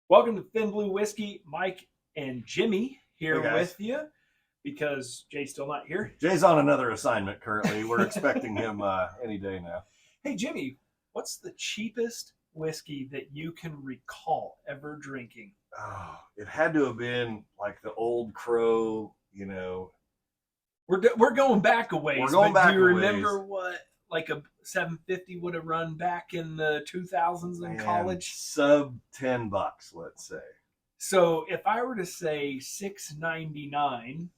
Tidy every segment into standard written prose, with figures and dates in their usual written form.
Welcome to Thin Blue Whiskey. Mike and Jimmy here Hey, guys. with you because Jay's still not here. Jay's on another assignment currently. We're expecting him any day now. Hey, Jimmy, what's the cheapest whiskey that you can recall ever drinking? Oh, it had to have been like the Old Crow, We're going back a ways. We're going but back do you a remember ways. what like a 750 would have run back in the 2000s in college? Sub $10, let's say. So if I were to say $6.99,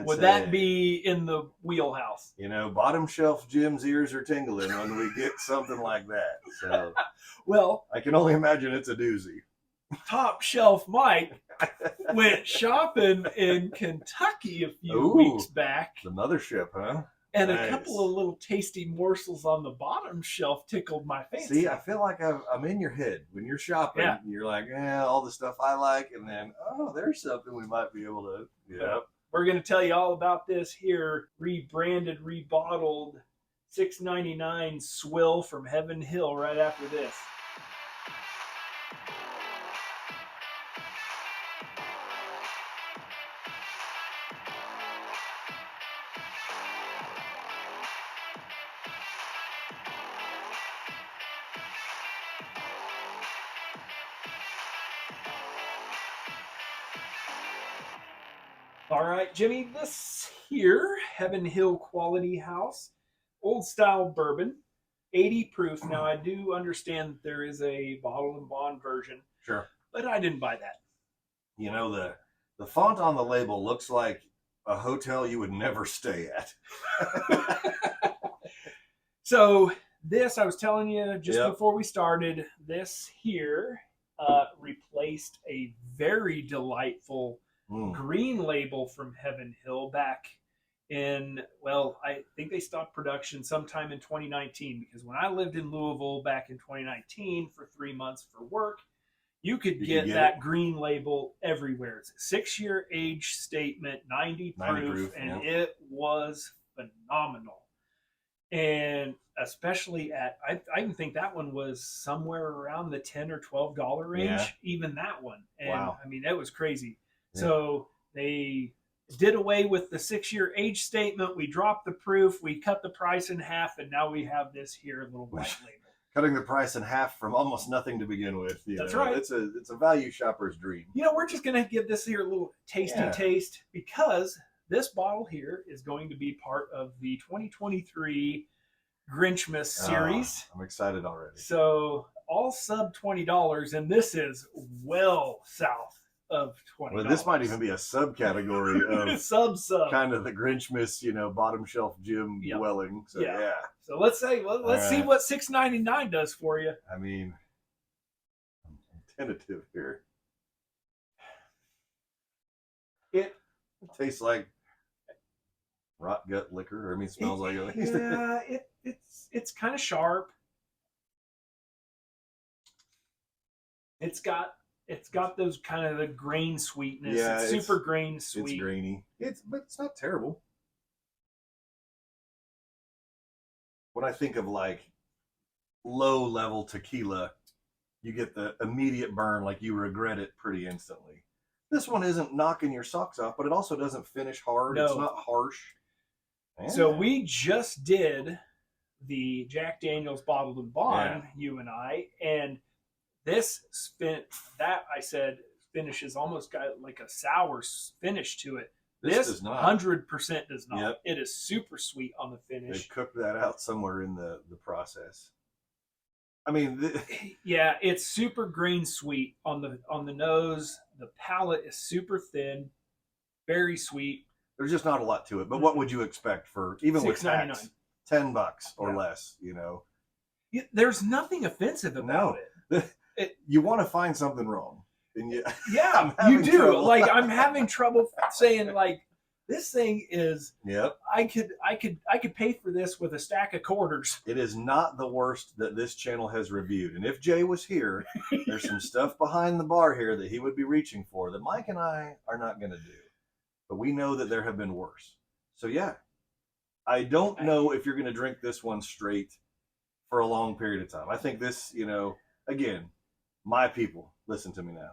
would Say, that be in the wheelhouse? Bottom shelf Jim's ears are tingling when we get something like that. So, well, I can only imagine it's a doozy. Top Shelf Mike went shopping in Kentucky a few weeks back. The mothership, huh? And nice. A couple of little tasty morsels on the bottom shelf tickled my fancy. See, I feel like I'm in your head when you're shopping. Yeah. You're like, all the stuff I like, and then, there's something we might be able to. Yep. We're going to tell you all about this here rebranded, rebottled $6.99 swill from Heaven Hill right after this. All right, Jimmy, this here, Heaven Hill Quality House, old style bourbon, 80 proof. Now, I do understand that there is a bottle and bond version. Sure. But I didn't buy that. The font on the label looks like a hotel you would never stay at. So this, I was telling you just before we started, this here replaced a very delightful green label from Heaven Hill back in, I think they stopped production sometime in 2019, because when I lived in Louisville back in 2019 for 3 months for work, you could get that green label everywhere. It's a 6-year age statement, 90 proof, and it was phenomenal. And especially I even think that one was somewhere around the $10 or $12 range, even that one. And wow. I mean, that was crazy. So they did away with the 6-year age statement. We dropped the proof. We cut the price in half, and now we have this here little white label. Cutting the price in half from almost nothing to begin with. That's right. It's a value shopper's dream. We're just going to give this here a little tasty taste, because this bottle here is going to be part of the 2023 Grinchmas series. I'm excited already. So all sub $20, and this is well south of $20. Well, this might even be a subcategory of sub kind of the Grinchmas, bottom shelf Jim dwelling. So yeah. So let's see what $6.99 does for you. I mean, I'm tentative here. It tastes like rot gut liquor. I mean, it smells like it. Yeah, it's kind of sharp. It's got those kind of the grain sweetness. Yeah, it's super grain sweet. It's grainy. But it's not terrible. When I think of like low level tequila, you get the immediate burn, like you regret it pretty instantly. This one isn't knocking your socks off, but it also doesn't finish hard. No. It's not harsh. Man. So we just did the Jack Daniel's Bottled and Bond, you and I, and this finishes almost got like a sour finish to it. This does not. 100% does not. Yep. It is super sweet on the finish. They cooked that out somewhere in the process. I mean, it's super grain sweet on the nose. The palate is super thin, very sweet. There's just not a lot to it. But what would you expect for, even with tax, $10 or less? There's nothing offensive about it. You want to find something wrong. And you do. Trouble. Like, I'm having trouble saying, like, this thing is. Yep. I could pay for this with a stack of quarters. It is not the worst that this channel has reviewed. And if Jay was here, there's some stuff behind the bar here that he would be reaching for that Mike and I are not going to do. But we know that there have been worse. So I don't know if you're going to drink this one straight for a long period of time. I think this, again, my people, listen to me now.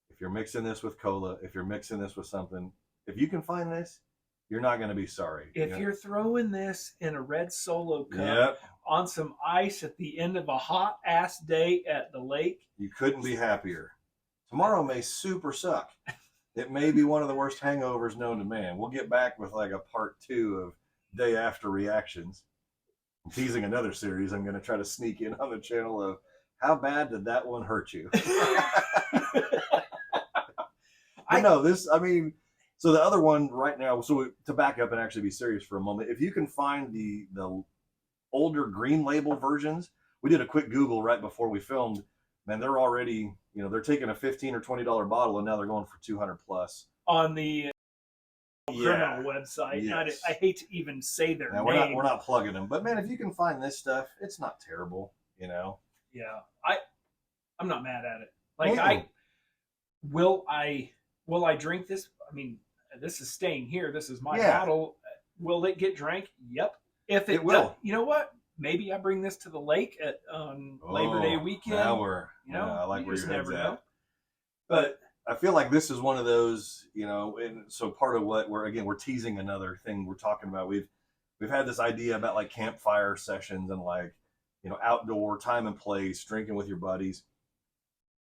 If you're mixing this with cola, if you're mixing this with something, if you can find this, you're not going to be sorry. If you're throwing this in a red Solo cup Yep. on some ice at the end of a hot ass day at the lake, you couldn't be happier. Tomorrow may super suck. It may be one of the worst hangovers known to man. We'll get back with like a part 2 of day after reactions. I'm teasing another series I'm going to try to sneak in on the channel of how bad did that one hurt you? So the other one right now, so to back up and actually be serious for a moment, if you can find the older green label versions, we did a quick Google right before we filmed, man, they're already, they're taking a $15 or $20 bottle and now they're going for 200 plus. On the criminal website. Yes. I hate to even say their name. We're not plugging them, but man, if you can find this stuff, it's not terrible, Yeah. I'm not mad at it. Like will I drink this? I mean, this is staying here. This is my bottle. Will it get drank? Yep. If it will, you know what? Maybe I bring this to the lake at Labor Day weekend. I like where your head's at. But I feel like this is one of those, and so part of what we're teasing another thing we're talking about. We've had this idea about like campfire sessions and like, outdoor time and place, drinking with your buddies.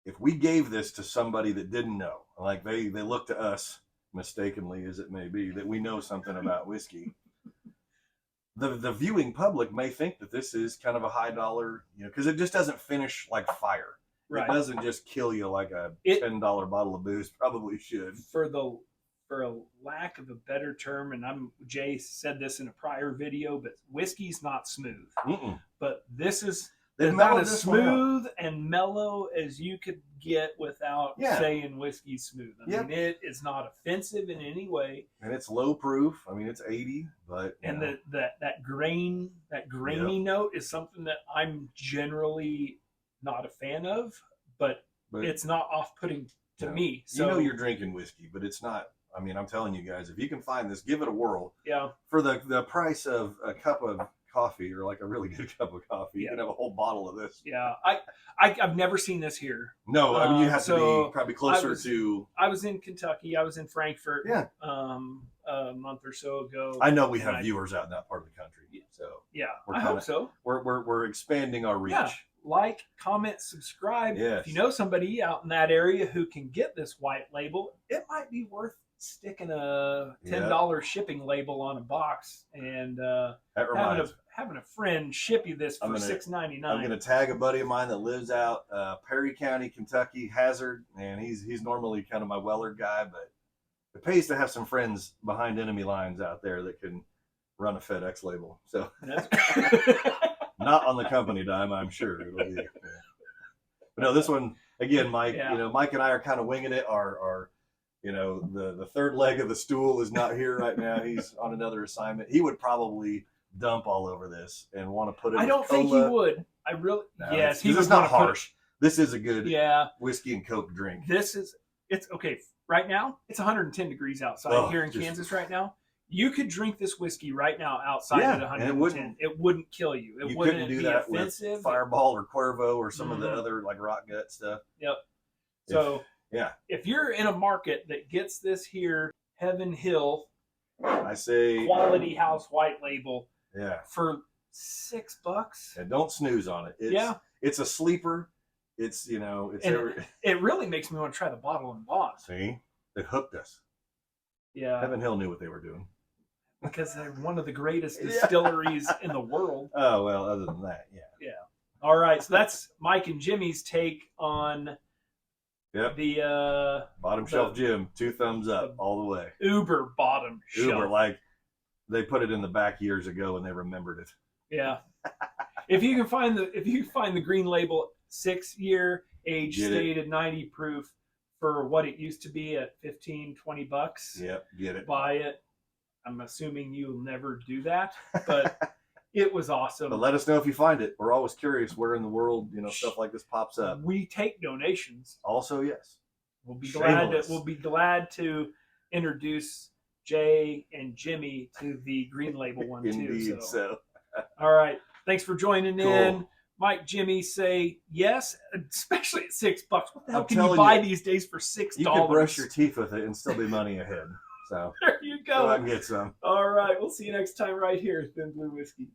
If we gave this to somebody that didn't know, like they look to us, mistakenly as it may be, that we know something about whiskey, the viewing public may think that this is kind of a high dollar, because it just doesn't finish like fire. Right. It doesn't just kill you like a $10 bottle of booze probably should. For a lack of a better term, and Jay said this in a prior video, but whiskey's not smooth. Mm-mm. But this is about as smooth and mellow as you could get without saying whiskey's smooth. I mean, it is not offensive in any way. And it's low proof. I mean, it's 80, but that grainy note is something that I'm generally not a fan of, but it's not off-putting to me. So you're drinking whiskey, but it's not. I mean, I'm telling you guys, if you can find this, give it a whirl. Yeah. For the price of a cup of coffee, or like a really good cup of coffee, you can have a whole bottle of this. Yeah. I've never seen this here. No, I mean, you have to be probably closer to. I was in Kentucky. I was in Frankfurt. Yeah. A month or so ago. I know we have viewers out in that part of the country. So I hope so. We're expanding our reach. Yeah. Like, comment, subscribe. Yes. If you know somebody out in that area who can get this white label, it might be worth sticking a $10 shipping label on a box and having a friend ship you this for $6.99. I'm gonna tag a buddy of mine that lives out Perry County, Kentucky, Hazard, and he's normally kind of my Weller guy, but it pays to have some friends behind enemy lines out there that can run a FedEx label. So not on the company dime, I'm sure it'll be. Yeah. But no, this one again, Mike. Mike and I are kind of winging it. Our the third leg of the stool is not here right now. He's on another assignment. He would probably dump all over this and want to put it. I don't think he would. I really. Yes, he was not harsh. This is a good whiskey and Coke drink. It's okay. Right now, it's 110 degrees outside here in Kansas right now. You could drink this whiskey right now outside at 110. It wouldn't kill you. It wouldn't be offensive. With Fireball or Cuervo or some of the other like rock gut stuff. Yep. So if you're in a market that gets this here, Heaven Hill, I say quality house white label, for $6. And don't snooze on it. It's a sleeper. It's it really makes me want to try the bottle and bond. See, they hooked us. Yeah, Heaven Hill knew what they were doing because they're one of the greatest distilleries in the world. Oh well, other than that, yeah. All right, so that's Mike and Jimmy's take on the bottom shelf Jim. 2 thumbs up all the way. Uber bottom shelf. Like they put it in the back years ago and they remembered it. Yeah. If you can find the green label, 6-year age stated 90 proof for what it used to be at $15-20. Yep, get it. Buy it. I'm assuming you'll never do that, but it was awesome. But let us know if you find it. We're always curious where in the world stuff like this pops up. We take donations. Also, yes. We'll be glad to introduce Jay and Jimmy to the green label one too. Indeed, so. All right. Thanks for joining in. Mike, Jimmy say yes, especially at $6. What the hell I'm can you telling buy you, these days for $6? You could brush your teeth with it and still be money ahead. So There you go out go. and get some. All right, we'll see you next time right here at Thin Blue Whiskey.